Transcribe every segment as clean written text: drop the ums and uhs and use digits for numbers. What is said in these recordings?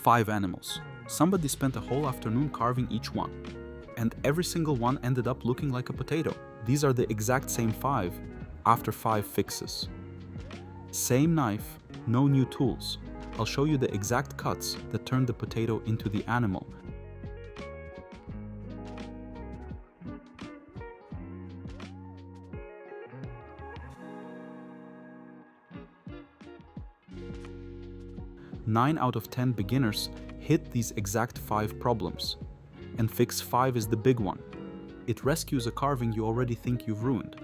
5 animals. Somebody spent a whole afternoon carving each one, and every single one ended up looking like a potato. These are the exact same 5 after 5 fixes. Same knife, no new tools. I'll show you the exact cuts that turned the potato into the animal. Nine out of 10 beginners hit these exact 5 problems, and fix 5 is the big one. It rescues a carving you already think you've ruined.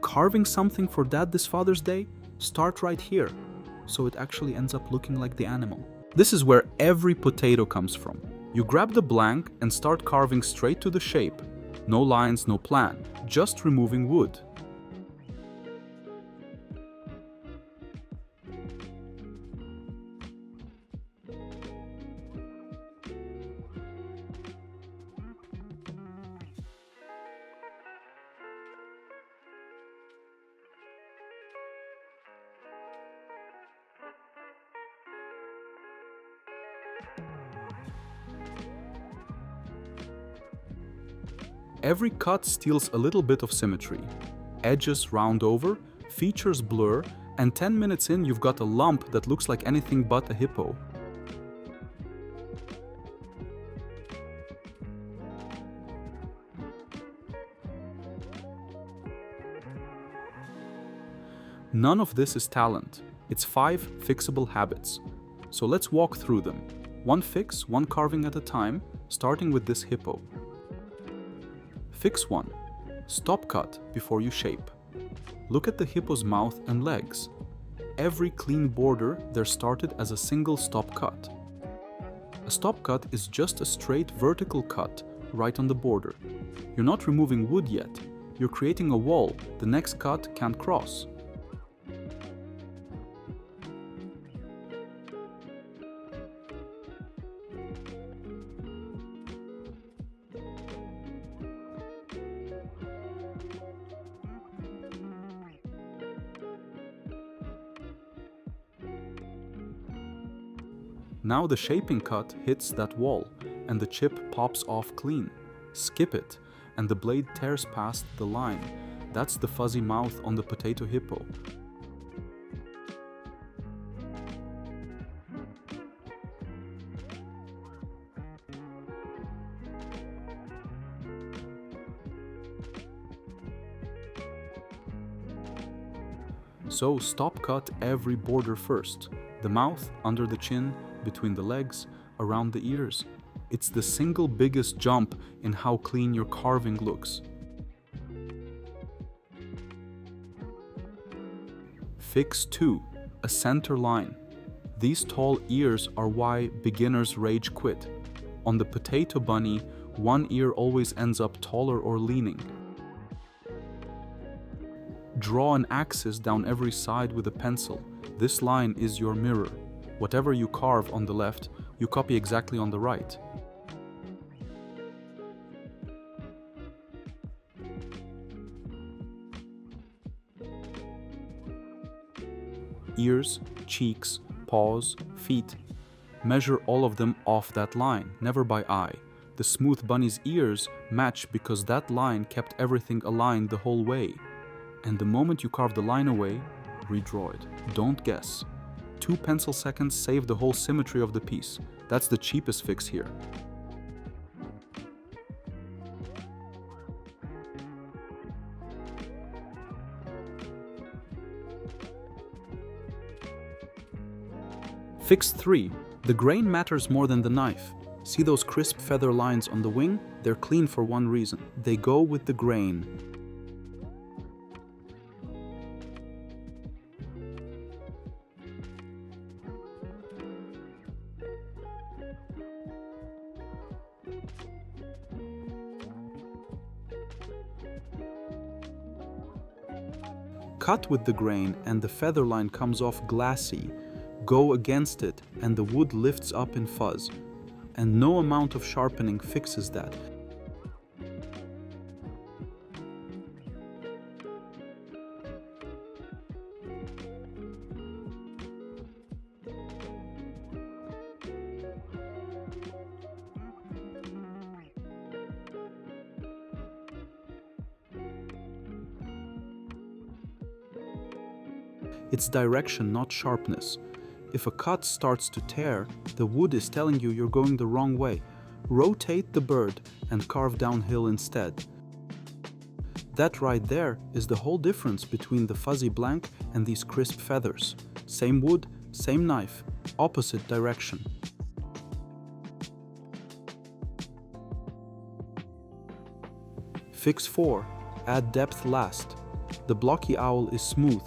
Carving something for Dad this Father's Day? Start right here, so it actually ends up looking like the animal. This is where every potato comes from. You grab the blank and start carving straight to the shape. No lines, no plan, just removing wood. Every cut steals a little bit of symmetry. Edges round over, features blur, and 10 minutes in you've got a lump that looks like anything but a hippo. None of this is talent. It's 5 fixable habits. So let's walk through them. One fix, one carving at a time, starting with this hippo. Fix 1. Stop cut before you shape. Look at the hippo's mouth and legs. Every clean border there started as a single stop cut. A stop cut is just a straight vertical cut right on the border. You're not removing wood yet. You're creating a wall the next cut can't cross. Now the shaping cut hits that wall, and the chip pops off clean. Skip it, and the blade tears past the line. That's the fuzzy mouth on the potato hippo. So stop cut every border first. The mouth, under the chin, between the legs, around the ears. It's the single biggest jump in how clean your carving looks. Fix 2. A center line. These tall ears are why beginners rage quit. On the potato bunny, one ear always ends up taller or leaning. Draw an axis down every side with a pencil. This line is your mirror. Whatever you carve on the left, you copy exactly on the right. Ears, cheeks, paws, feet. Measure all of them off that line, never by eye. The smooth bunny's ears match because that line kept everything aligned the whole way. And the moment you carve the line away, redraw it. Don't guess. 2 pencil seconds save the whole symmetry of the piece. That's the cheapest fix here. Fix 3. The grain matters more than the knife. See those crisp feather lines on the wing? They're clean for one reason. They go with the grain. Cut with the grain and the feather line comes off glassy. Go against it and the wood lifts up in fuzz. And no amount of sharpening fixes that. It's direction, not sharpness. If a cut starts to tear, the wood is telling you you're going the wrong way. Rotate the bird and carve downhill instead. That right there is the whole difference between the fuzzy blank and these crisp feathers. Same wood, same knife, opposite direction. Fix 4. Add depth last. The blocky owl is smooth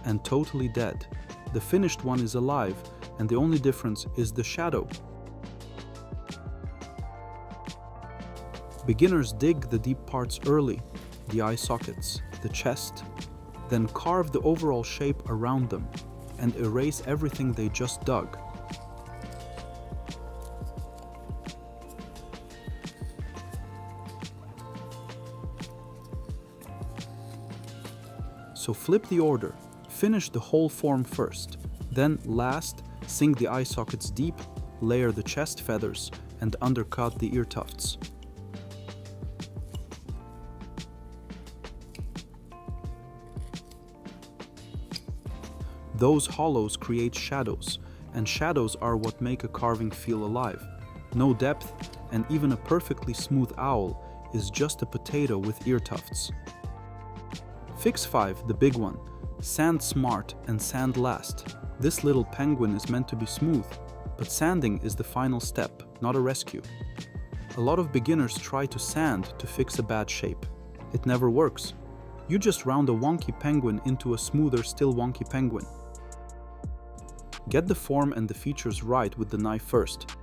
and totally dead. The finished one is alive, and the only difference is the shadow. Beginners dig the deep parts early, the eye sockets, the chest, then carve the overall shape around them and erase everything they just dug. So flip the order. Finish the whole form first, then last, sink the eye sockets deep, layer the chest feathers, and undercut the ear tufts. Those hollows create shadows, and shadows are what make a carving feel alive. No depth, and even a perfectly smooth owl is just a potato with ear tufts. Fix 5, the big one. Sand smart and sand last. This little penguin is meant to be smooth, but sanding is the final step, not a rescue. A lot of beginners try to sand to fix a bad shape. It never works. You just round a wonky penguin into a smoother, still wonky penguin. Get the form and the features right with the knife first.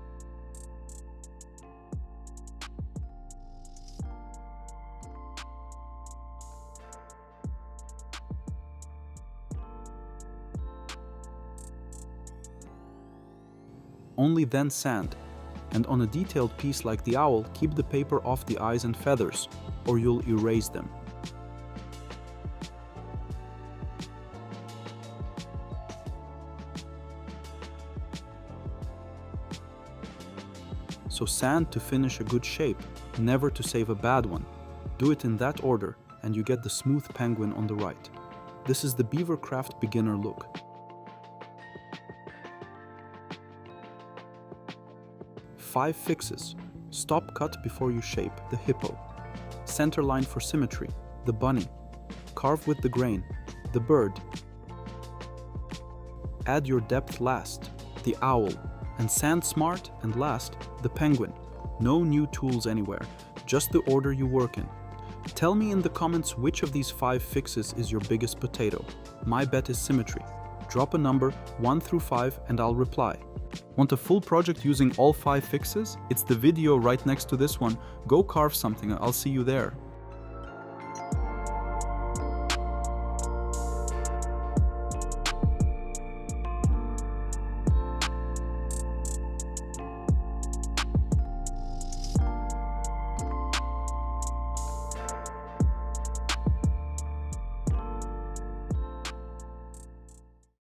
Only then sand, and on a detailed piece like the owl, keep the paper off the eyes and feathers, or you'll erase them. So sand to finish a good shape, never to save a bad one. Do it in that order, and you get the smooth penguin on the right. This is the BeaverCraft beginner look. Five fixes. Stop cut before you shape, the hippo. Center line for symmetry, the bunny. Carve with the grain, the bird. Add your depth last, the owl. And sand smart and last, the penguin. No new tools anywhere, just the order you work in. Tell me in the comments which of these 5 fixes is your biggest potato. My bet is symmetry. Drop a number 1 through 5 and I'll reply. Want a full project using all 5 fixes? It's the video right next to this one. Go carve something, I'll see you there.